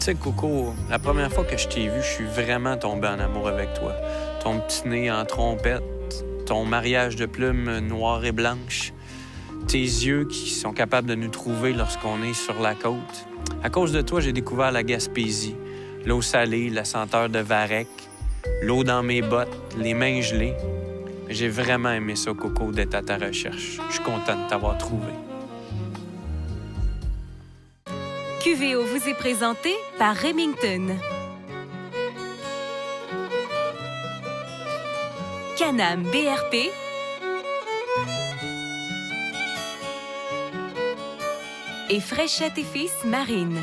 sais, Coco, la première fois que je t'ai vu, je suis vraiment tombé en amour avec toi. Ton petit nez en trompette, ton mariage de plumes noires et blanches, tes yeux qui sont capables de nous trouver lorsqu'on est sur la côte. À cause de toi, j'ai découvert la Gaspésie, l'eau salée, la senteur de varech, l'eau dans mes bottes, les mains gelées. J'ai vraiment aimé ça, Coco, d'être à ta recherche. Je suis content de t'avoir trouvé. QVO vous est présenté par Remington. Can-Am BRP. Et Fréchette et Fils Marine.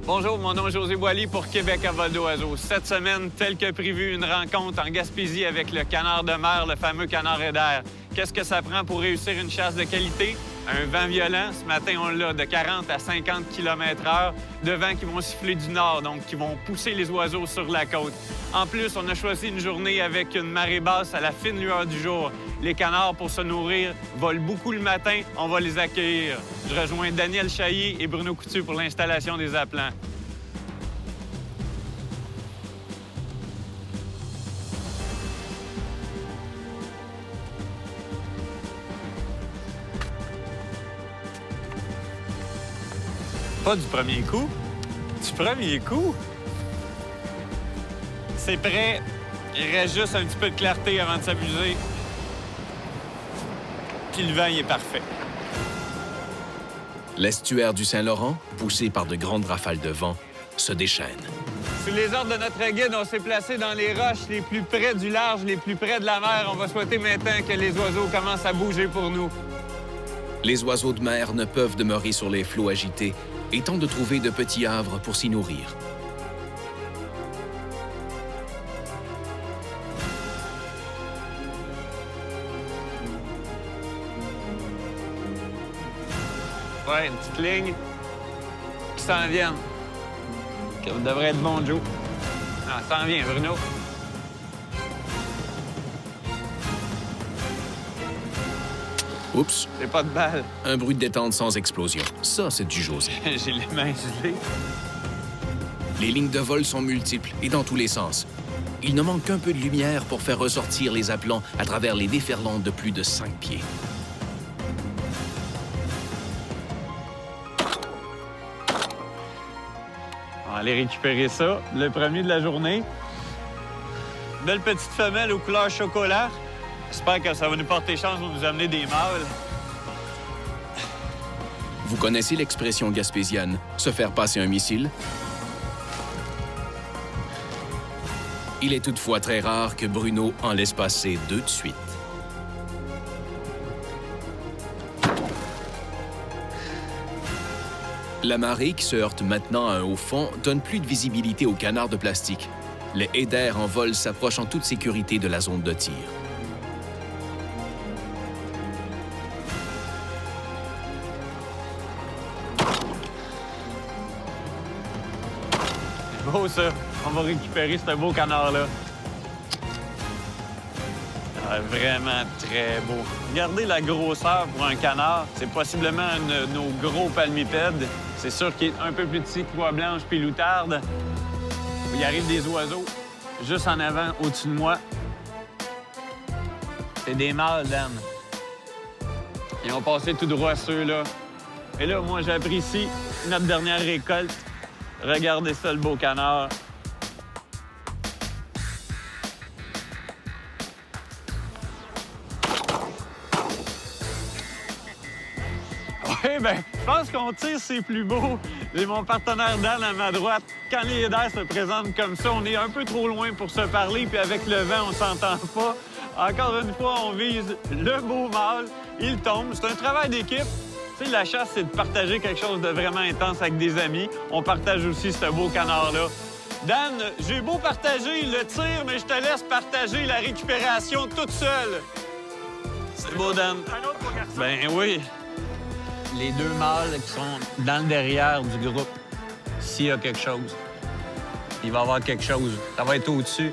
Bonjour, mon nom est José Boily pour Québec à vol d'oiseau. Cette semaine, tel que prévu, une rencontre en Gaspésie avec le canard de mer, le fameux canard eider. Qu'est-ce que ça prend pour réussir une chasse de qualité? Un vent violent, ce matin on l'a de 40 à 50 km/h, de vents qui vont siffler du nord, donc qui vont pousser les oiseaux sur la côte. En plus, on a choisi une journée avec une marée basse à la fine lueur du jour. Les canards, pour se nourrir, volent beaucoup le matin. On va les accueillir. Je rejoins Daniel Chailly et Bruno Coutu pour l'installation des appelants. Pas du premier coup. Du premier coup? C'est prêt. Il reste juste un petit peu de clarté avant de s'amuser. Puis le vent, il est parfait. L'estuaire du Saint-Laurent, poussé par de grandes rafales de vent, se déchaîne. Sous les ordres de notre guide, on s'est placé dans les roches les plus près du large, les plus près de la mer. On va souhaiter maintenant que les oiseaux commencent à bouger pour nous. Les oiseaux de mer ne peuvent demeurer sur les flots agités et tentent de trouver de petits havres pour s'y nourrir. Ouais, une petite ligne qui s'en viennent. Ça devrait être bon, Joe. Ah, ça s'en vient, Bruno. Oups, C'est pas de balle. un bruit de détente sans explosion. Ça, c'est du José. J'ai les mains gelées. Les lignes de vol sont multiples et dans tous les sens. Il ne manque qu'un peu de lumière pour faire ressortir les appelants à travers les déferlantes de plus de 5 pieds. On va aller récupérer ça. Le premier de la journée. Belle petite femelle aux couleurs chocolat. J'espère que ça va nous porter chance de nous amener des mâles. Vous connaissez l'expression gaspésienne « se faire passer un missile » ? Il est toutefois très rare que Bruno en laisse passer 2 de suite. La marée qui se heurte maintenant à un haut fond donne plus de visibilité aux canards de plastique. Les eiders en vol s'approchent en toute sécurité de la zone de tir. C'est beau, ça. On va récupérer ce beau canard-là. Ah, vraiment très beau. Regardez la grosseur pour un canard. C'est possiblement un de nos gros palmipèdes. C'est sûr qu'il est un peu plus petit que Voix blanche puis Loutarde. Il arrive des oiseaux juste en avant, au-dessus de moi. C'est des mâles, Dan. Ils ont passé tout droit ceux-là. Et là, moi, j'apprécie notre dernière récolte. Regardez ça, le beau canard. Oui, bien, je pense qu'on tire, c'est plus beau. J'ai mon partenaire Dan à ma droite. Quand les leaders se présentent comme ça, on est un peu trop loin pour se parler, puis avec le vent, on s'entend pas. Encore une fois, on vise le beau mâle. Il tombe. C'est un travail d'équipe. Tu sais, la chasse, c'est de partager quelque chose de vraiment intense avec des amis. On partage aussi ce beau canard-là. Dan, j'ai beau partager le tir, mais je te laisse partager la récupération toute seule. C'est beau, Dan. Un autre beau garçon. Ben oui. Les deux mâles qui sont dans le derrière du groupe, s'il y a quelque chose, il va y avoir quelque chose. Ça va être au-dessus.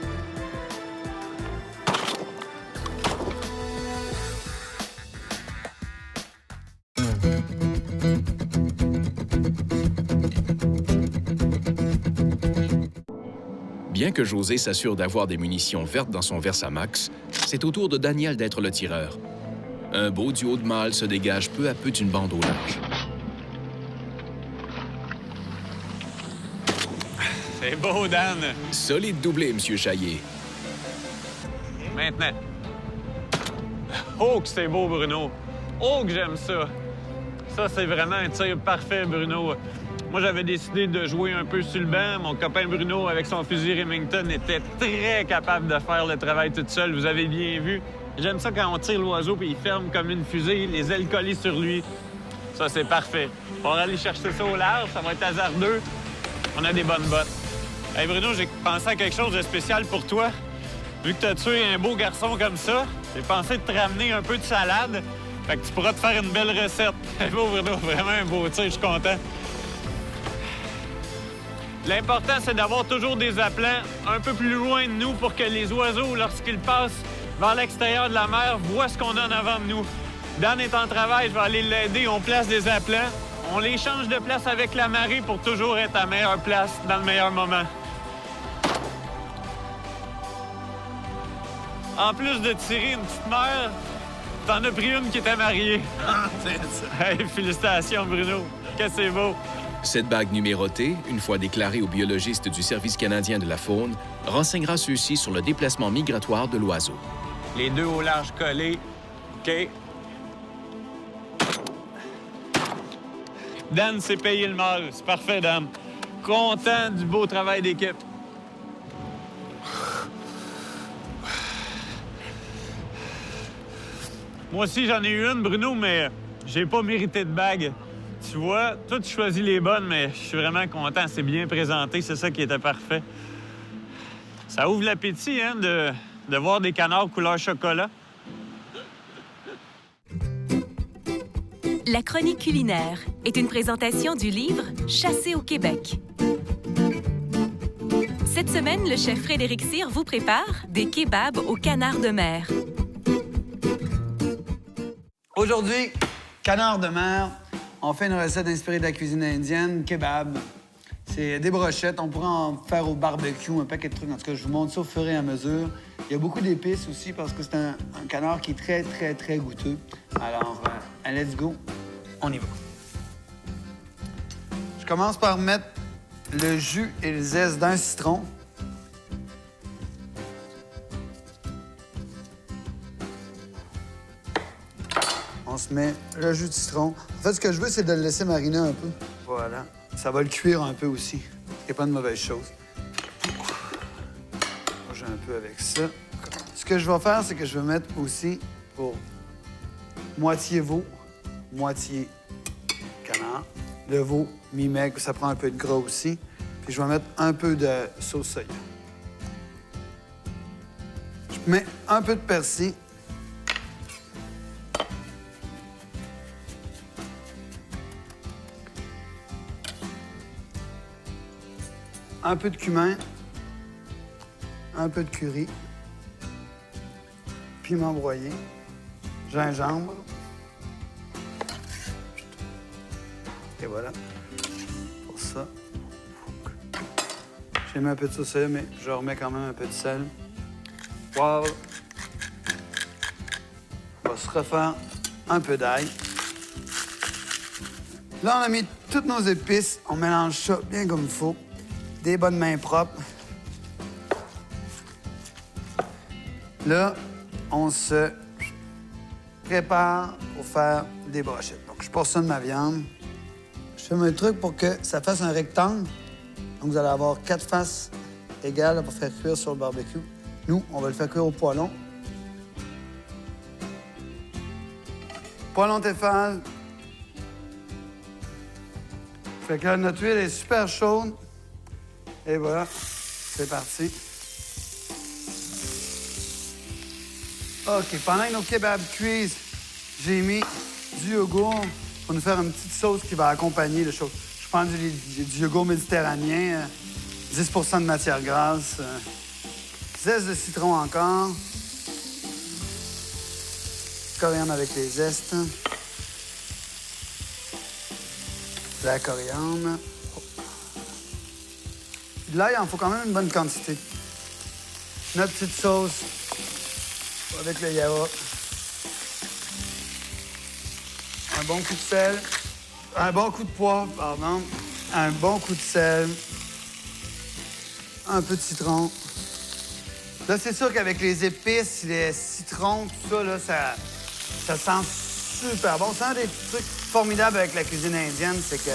Bien que José s'assure d'avoir des munitions vertes dans son Versamax, c'est au tour de Daniel d'être le tireur. Un beau duo de mâles se dégage peu à peu d'une bande au large. C'est beau, Dan. Solide doublé, Monsieur Chaillé. Maintenant. Oh, que c'est beau, Bruno. Oh, que j'aime ça. Ça, c'est vraiment un tir parfait, Bruno. Moi, j'avais décidé de jouer un peu sur le banc. Mon copain Bruno, avec son fusil Remington, était très capable de faire le travail tout seul. Vous avez bien vu. J'aime ça quand on tire l'oiseau puis il ferme comme une fusée, les ailes collées sur lui. Ça, c'est parfait. On va aller chercher ça au large. Ça va être hasardeux. On a des bonnes bottes. Hey, Bruno, j'ai pensé à quelque chose de spécial pour toi. Vu que tu as tué un beau garçon comme ça, j'ai pensé de te ramener un peu de salade. Fait que tu pourras te faire une belle recette. C'est beau, Bruno. Vraiment un beau tir. Je suis content. L'important, c'est d'avoir toujours des appelants un peu plus loin de nous pour que les oiseaux, lorsqu'ils passent vers l'extérieur de la mer, voient ce qu'on a en avant de nous. Dan est en travail, je vais aller l'aider. On place des appelants. On les change de place avec la marée pour toujours être à meilleure place dans le meilleur moment. En plus de tirer une petite mère, t'en as pris une qui était mariée. Hey, félicitations, Bruno. Que c'est beau. Cette bague numérotée, une fois déclarée aux biologistes du Service canadien de la faune, renseignera ceux-ci sur le déplacement migratoire de l'oiseau. Les deux au large collés. OK. Dan s'est payé le mâle. C'est parfait, Dan. Content du beau travail d'équipe. Moi aussi, j'en ai eu une, Bruno, mais j'ai pas mérité de bague. Tu vois, toi, tu choisis les bonnes, mais je suis vraiment content. C'est bien présenté, c'est ça qui était parfait. Ça ouvre l'appétit, hein, de voir des canards couleur chocolat. La chronique culinaire est une présentation du livre Chasser au Québec. Cette semaine, le chef Frédéric Cyr vous prépare des kebabs au canard de mer. Aujourd'hui, canard de mer. On fait une recette inspirée de la cuisine indienne, kebab. C'est des brochettes. On pourrait en faire au barbecue, un paquet de trucs. En tout cas, je vous montre ça au fur et à mesure. Il y a beaucoup d'épices aussi parce que c'est un canard qui est très, très, très goûteux. Alors, let's go. On y va. Je commence par mettre le jus et le zeste d'un citron. On se met le jus de citron. En fait, ce que je veux, c'est de le laisser mariner un peu. Voilà. Ça va le cuire un peu aussi. Il n'y a pas de mauvaise chose. J'ai un peu avec ça. Ce que je vais faire, c'est que je vais mettre aussi pour moitié veau, moitié canard. Le veau, mi-maigre, ça prend un peu de gras aussi. Puis je vais mettre un peu de sauce soya. Je mets un peu de persil. Un peu de cumin, un peu de curry, piment broyé, gingembre. Et voilà, pour ça. J'ai mis un peu de sauce soya, mais je remets quand même un peu de sel. Poivre. On va se refaire un peu d'ail. Là, on a mis toutes nos épices, on mélange ça bien comme il faut. Des bonnes mains propres. Là, on se prépare pour faire des brochettes. Donc, je portionne ma viande. Je fais mon truc pour que ça fasse un rectangle. Donc, vous allez avoir 4 faces égales pour faire cuire sur le barbecue. Nous, on va le faire cuire au poêlon. Poêlon Tefal. Fait que là, notre huile est super chaude. Et voilà, c'est parti. OK, pendant que nos kebabs cuisent, j'ai mis du yogourt pour nous faire une petite sauce qui va accompagner le chaud. Je prends du yogourt méditerranéen, 10 de matière grasse, zeste de citron encore, coriandre avec les zestes, la coriandre. De l'ail, il en faut quand même une bonne quantité. Notre petite sauce avec le yaourt. Un bon coup de sel. Un bon coup de poivre, pardon. Un bon coup de sel. Un peu de citron. Là, c'est sûr qu'avec les épices, les citrons, tout ça, là, ça sent super bon. C'est un des trucs formidables avec la cuisine indienne, c'est que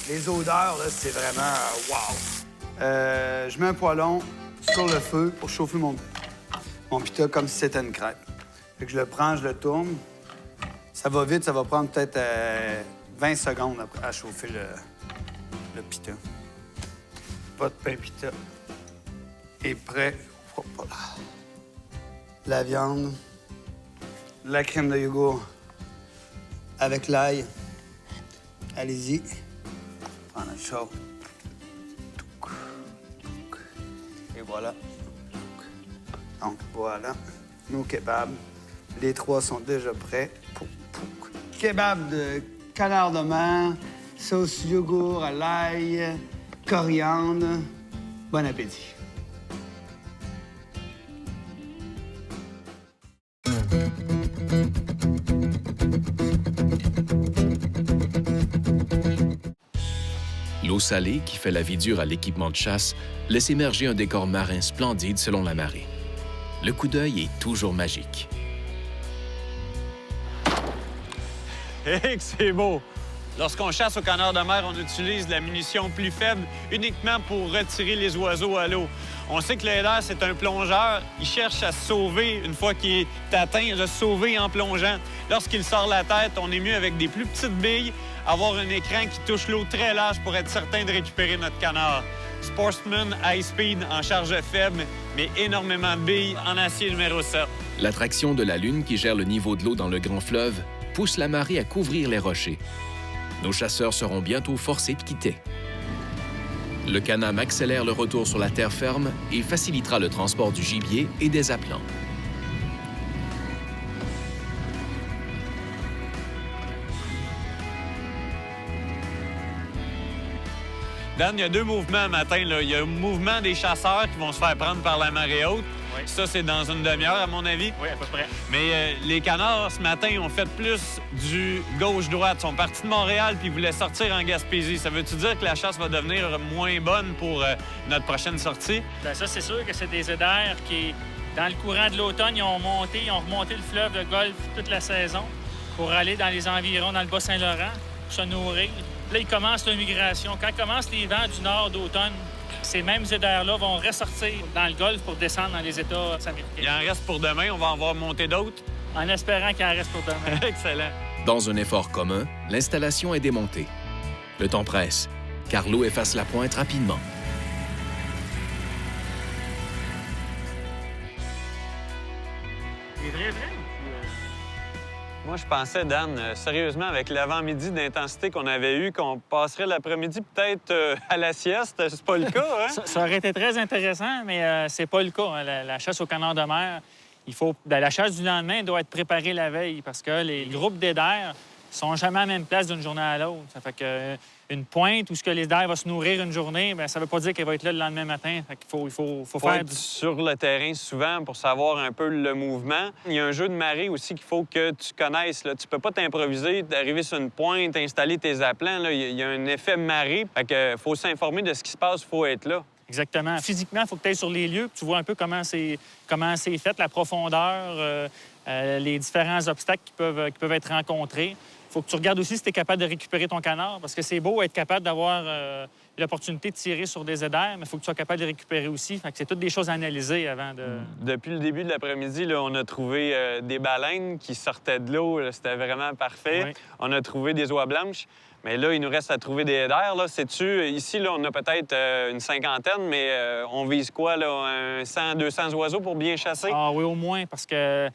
les odeurs, là, c'est vraiment wow. Je mets un poêlon sur le feu pour chauffer mon pita comme si c'était une crêpe. Fait que je le prends, je le tourne. Ça va vite, ça va prendre peut-être 20 secondes après à chauffer le pita. Votre pain pita est prêt. La viande, la crème de yogourt avec l'ail. Allez-y. Prends notre chaud. Et voilà. Donc, voilà. Nos kebabs. Les 3 sont déjà prêts. Kebab de canard de mer, sauce yogourt à l'ail, coriandre. Bon appétit. L'eau salée, qui fait la vie dure à l'équipement de chasse, laisse émerger un décor marin splendide selon la marée. Le coup d'œil est toujours magique. Hé, que c'est beau! Lorsqu'on chasse au canard de mer, on utilise la munition plus faible uniquement pour retirer les oiseaux à l'eau. On sait que l'aider, c'est un plongeur. Il cherche à se sauver une fois qu'il est atteint, de se sauver en plongeant. Lorsqu'il sort la tête, on est mieux avec des plus petites billes, avoir un écran qui touche l'eau très large pour être certain de récupérer notre canard. Sportsman High Speed en charge faible, mais énormément de billes en acier numéro 7. L'attraction de la Lune qui gère le niveau de l'eau dans le grand fleuve pousse la marée à couvrir les rochers. Nos chasseurs seront bientôt forcés de quitter. Le Can-Am accélère le retour sur la terre ferme et facilitera le transport du gibier et des appelants. Dan, il y a 2 mouvements matin. Là. Il y a un mouvement des chasseurs qui vont se faire prendre par la marée haute. Oui. Ça, c'est dans une demi-heure, à mon avis. Oui, à peu près. Mais les canards, ce matin, ont fait plus du gauche-droite. Ils sont partis de Montréal puis ils voulaient sortir en Gaspésie. Ça veut-tu dire que la chasse va devenir moins bonne pour notre prochaine sortie? Bien, ça, c'est sûr que c'est des éders qui, dans le courant de l'automne, ils ont remonté le fleuve de Golfe toute la saison pour aller dans les environs, dans le Bas-Saint-Laurent, pour se nourrir. Là, ils commencent leur migration. Quand commencent les vents du nord d'automne, ces mêmes éders-là vont ressortir dans le Golfe pour descendre dans les États américains. Il en reste pour demain. On va en voir monter d'autres. En espérant qu'il en reste pour demain. Excellent. Dans un effort commun, l'installation est démontée. Le temps presse, car l'eau efface la pointe rapidement. C'est vrai. Moi, je pensais, Dan, sérieusement, avec l'avant-midi d'intensité qu'on avait eu, qu'on passerait l'après-midi peut-être à la sieste. C'est pas le cas, hein? Ça aurait été très intéressant, mais c'est pas le cas. Hein. La chasse au canard de mer, la chasse du lendemain doit être préparée la veille parce que les groupes d'éders Ils sont jamais à la même place d'une journée à l'autre. Ça fait que une pointe où ce que l'eider va se nourrir une journée, bien, ça veut pas dire qu'elle va être là le lendemain matin. Fait qu'il faut Faut faire être sur le terrain souvent pour savoir un peu le mouvement. Il y a un jeu de marée aussi qu'il faut que tu connaisses. Là. Tu peux pas t'improviser, arriver sur une pointe, installer tes appelants. Là. Il y a un effet marée. Fait que faut s'informer de ce qui se passe, il faut être là. Exactement. Physiquement, il faut que tu ailles sur les lieux, que tu vois un peu comment c'est fait, la profondeur, les différents obstacles qui peuvent être rencontrés. Il faut que tu regardes aussi si tu es capable de récupérer ton canard, parce que c'est beau être capable d'avoir l'opportunité de tirer sur des aiders, mais il faut que tu sois capable de les récupérer aussi. Fait que c'est toutes des choses à analyser avant de... Depuis le début de l'après-midi, là, on a trouvé des baleines qui sortaient de l'eau. Là. C'était vraiment parfait. Oui. On a trouvé des oies blanches. Mais là, il nous reste à trouver des aiders. Là. Sais-tu, ici, là, on a peut-être une cinquantaine, mais on vise quoi, là? 100, 200 oiseaux pour bien chasser? Ah oui, au moins, parce que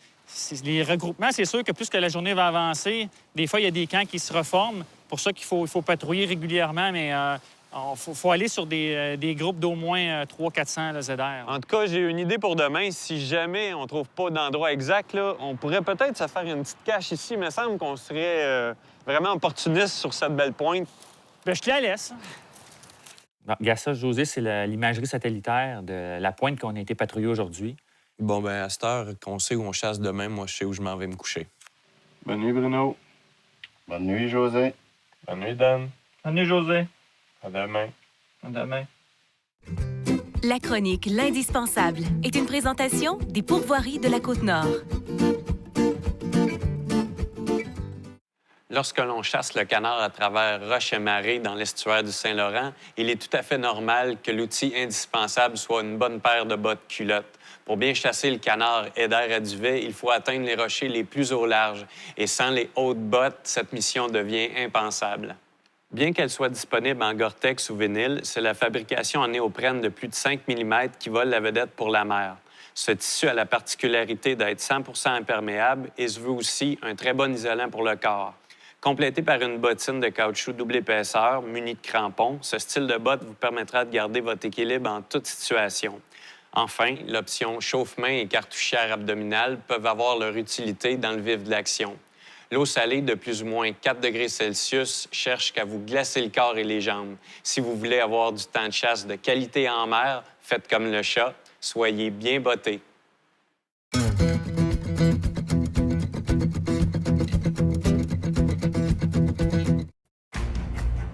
les regroupements, c'est sûr que plus que la journée va avancer, des fois, il y a des camps qui se reforment. Pour ça qu'il faut patrouiller régulièrement, mais il faut aller sur des groupes d'au moins 300-400 ZR. En tout cas, j'ai une idée pour demain. Si jamais on trouve pas d'endroit exact, là, on pourrait peut-être se faire une petite cache ici. Il me semble qu'on serait vraiment opportuniste sur cette belle pointe. Bien, je te la laisse. Non, regarde ça, José, c'est l'imagerie satellitaire de la pointe qu'on a été patrouiller aujourd'hui. Bon, ben à cette heure qu'on sait où on chasse demain, moi, je sais où je m'en vais me coucher. Bonne nuit, Bruno. Bonne nuit, José. Bonne nuit, Dan. Bonne nuit, José. À demain. À demain. La chronique L'indispensable est une présentation des pourvoiries de la Côte-Nord. Lorsque l'on chasse le canard à travers roches et marées dans l'estuaire du Saint-Laurent, il est tout à fait normal que l'outil indispensable soit une bonne paire de bottes culottes. Pour bien chasser le canard eider à duvet, il faut atteindre les rochers les plus au large. Et sans les hautes bottes, cette mission devient impensable. Bien qu'elle soit disponible en Gore-Tex ou vinyle, c'est la fabrication en néoprène de plus de 5 mm qui vole la vedette pour la mer. Ce tissu a la particularité d'être 100 % imperméable et se veut aussi un très bon isolant pour le corps. Complété par une bottine de caoutchouc double épaisseur munie de crampons, ce style de botte vous permettra de garder votre équilibre en toute situation. Enfin, l'option chauffe-main et cartouchière abdominale peuvent avoir leur utilité dans le vif de l'action. L'eau salée de plus ou moins 4 degrés Celsius cherche qu'à vous glacer le corps et les jambes. Si vous voulez avoir du temps de chasse de qualité en mer, faites comme le chat, soyez bien bottés.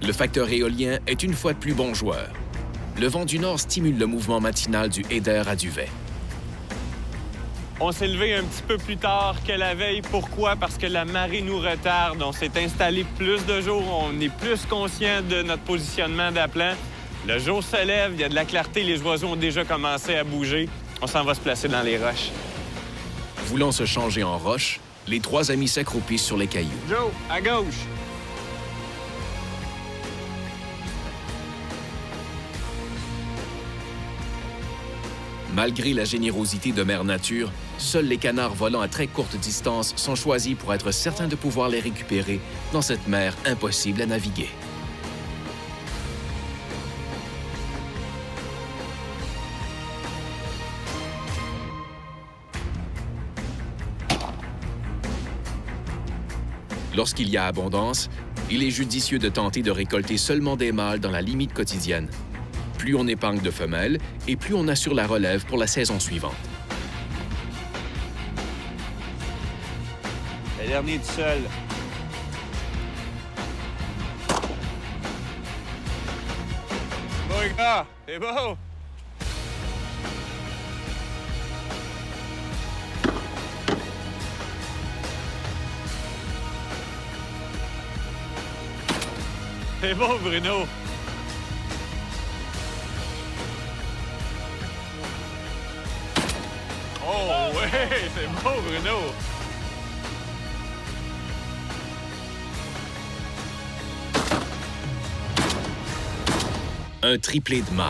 Le facteur éolien est une fois de plus bon joueur. Le vent du nord stimule le mouvement matinal du eider à duvet. On s'est levé un petit peu plus tard que la veille. Pourquoi? Parce que la marée nous retarde. On s'est installé plus de jours. On est plus conscient de notre positionnement d'appelant. Le jour se lève, il y a de la clarté. Les oiseaux ont déjà commencé à bouger. On s'en va se placer dans les roches. Voulant se changer en roche, les trois amis s'accroupissent sur les cailloux. Joe, à gauche. Malgré la générosité de Mère Nature, seuls les canards volant à très courte distance sont choisis pour être certains de pouvoir les récupérer dans cette mer impossible à naviguer. Lorsqu'il y a abondance, il est judicieux de tenter de récolter seulement des mâles dans la limite quotidienne. Plus on épingle de femelles et plus on assure la relève pour la saison suivante. Le dernier tout seul. Beau, les gars! C'est beau! C'est beau, Bruno! Oh, oui! C'est beau, Bruno! Un triplé de mâles.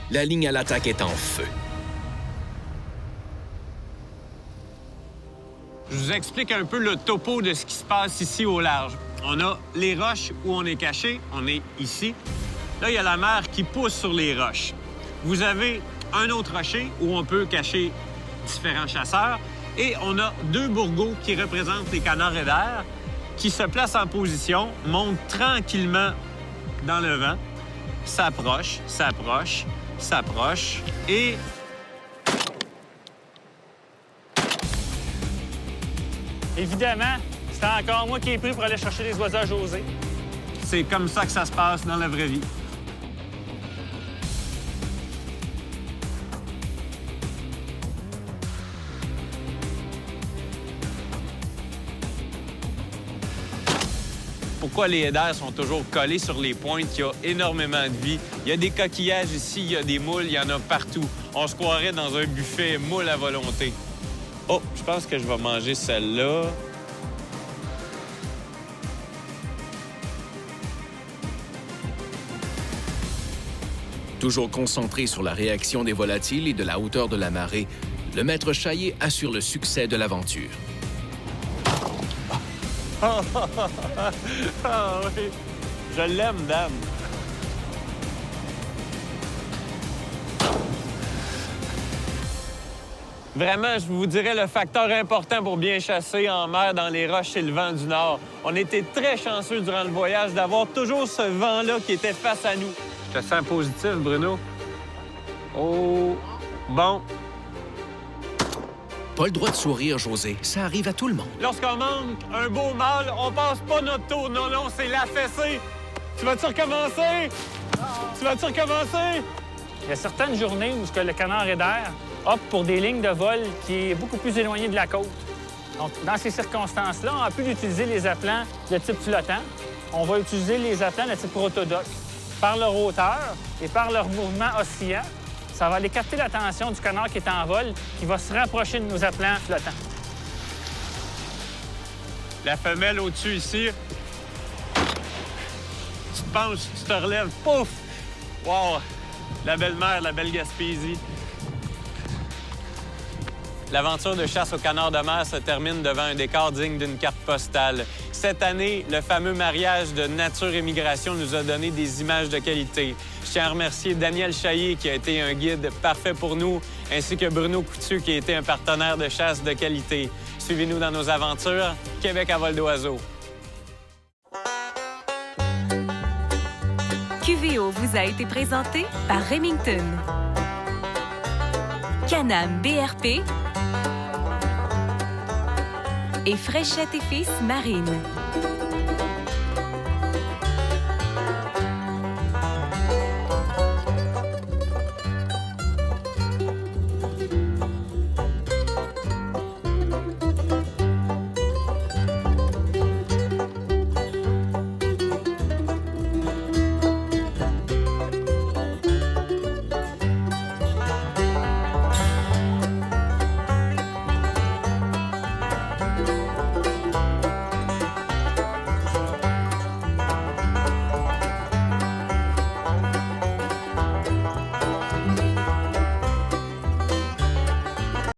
La ligne à l'attaque est en feu. Je vous explique un peu le topo de ce qui se passe ici au large. On a les roches où on est caché, on est ici. Là, il y a la mer qui pousse sur les roches. Vous avez un autre rocher où on peut cacher différents chasseurs. Et on a deux bourgots qui représentent les canards eider qui se place en position, monte tranquillement dans le vent, s'approche, s'approche, s'approche et... Évidemment, c'est encore moi qui ai pris pour aller chercher les oiseaux à José. C'est comme ça que ça se passe dans la vraie vie. Pourquoi les hédères sont toujours collés sur les pointes? Il y a énormément de vie. Il y a des coquillages ici, il y a des moules, il y en a partout. On se croirait dans un buffet moules à volonté. Oh, je pense que je vais manger celle-là. Toujours concentré sur la réaction des volatiles et de la hauteur de la marée, le maître Chaillé assure le succès de l'aventure. Ah oui, je l'aime, dame. Vraiment, je vous dirais le facteur important pour bien chasser en mer dans les roches, c'est le vent du nord. On était très chanceux durant le voyage d'avoir toujours ce vent-là qui était face à nous. Je te sens positif, Bruno. Oh, bon. Pas le droit de sourire, José. Ça arrive à tout le monde. Lorsqu'on manque un beau mâle, on passe pas notre tour. Non, non, c'est la fessée. Tu vas-tu recommencer? Tu vas-tu recommencer? Il y a certaines journées où le canard eider opte pour des lignes de vol qui est beaucoup plus éloignées de la côte. Donc, dans ces circonstances-là, en plus d'utiliser les appelants de type flottant, on va utiliser les appelants de type rotodox. Par leur hauteur et par leur mouvement oscillant, ça va aller capter l'attention du canard qui est en vol, qui va se rapprocher de nos appelants flottants. La femelle au-dessus ici, tu te penches, tu te relèves, pouf! Wow! La belle mer, la belle Gaspésie. L'aventure de chasse au canard de mer se termine devant un décor digne d'une carte postale. Cette année, le fameux mariage de nature et migration nous a donné des images de qualité. Je tiens à remercier Daniel Chaillé, qui a été un guide parfait pour nous, ainsi que Bruno Coutu, qui a été un partenaire de chasse de qualité. Suivez-nous dans nos aventures. Québec à vol d'oiseau. QVO vous a été présenté par Remington. Can-Am BRP et Fréchette et Fils Marine.